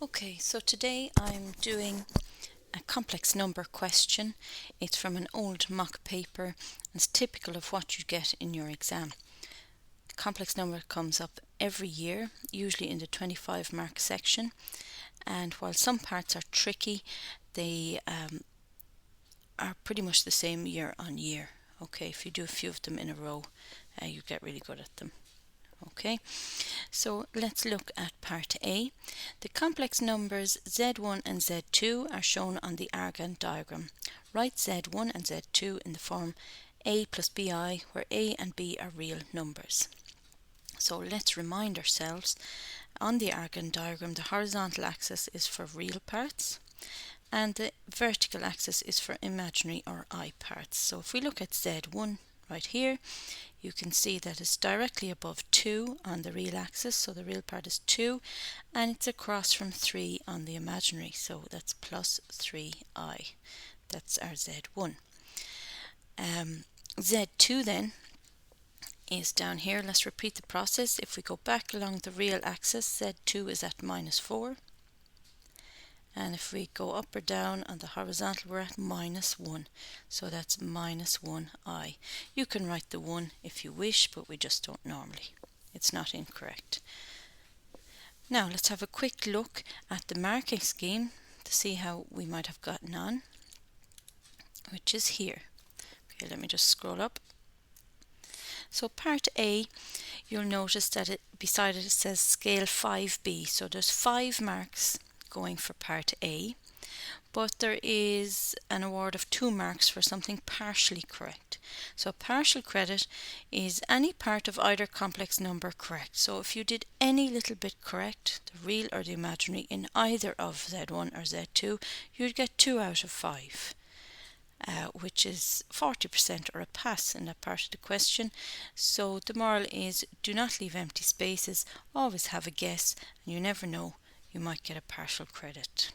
Okay, so today I'm doing a complex number question. It's from an old mock paper and it's typical of what you get in your exam. The complex number comes up every year, usually in the 25 mark section, and while some parts are tricky, they are pretty much the same year on year. Okay, if you do a few of them in a row, you get really good at them. Okay, so let's look at part A. The complex numbers Z1 and Z2 are shown on the Argand diagram. Write Z1 and Z2 in the form A plus BI, where A and B are real numbers. So let's remind ourselves, on the Argand diagram, the horizontal axis is for real parts and the vertical axis is for imaginary or I parts. So if we look at Z1 right here, you can see that it's directly above 2 on the real axis, so the real part is 2, and it's across from 3 on the imaginary, so that's plus 3i. That's our Z1. Z2 then is down here. Let's repeat the process. If we go back along the real axis, Z2 is at minus 4. And if we go up or down on the horizontal, we're at minus 1. So that's minus 1i. You can write the 1 if you wish, but we just don't normally. It's not incorrect. Now let's have a quick look at the marking scheme to see how we might have gotten on, which is here. Okay, let me just scroll up. So part A, you'll notice that beside it says scale 5B. So there's 5 marks going for part A, but there is an award of 2 marks for something partially correct. So partial credit is any part of either complex number correct. So if you did any little bit correct, the real or the imaginary, in either of Z1 or Z2, you'd get 2 out of 5. Which is 40% or a pass in that part of the question. So the moral is, do not leave empty spaces, always have a guess, and you never know, you might get a partial credit.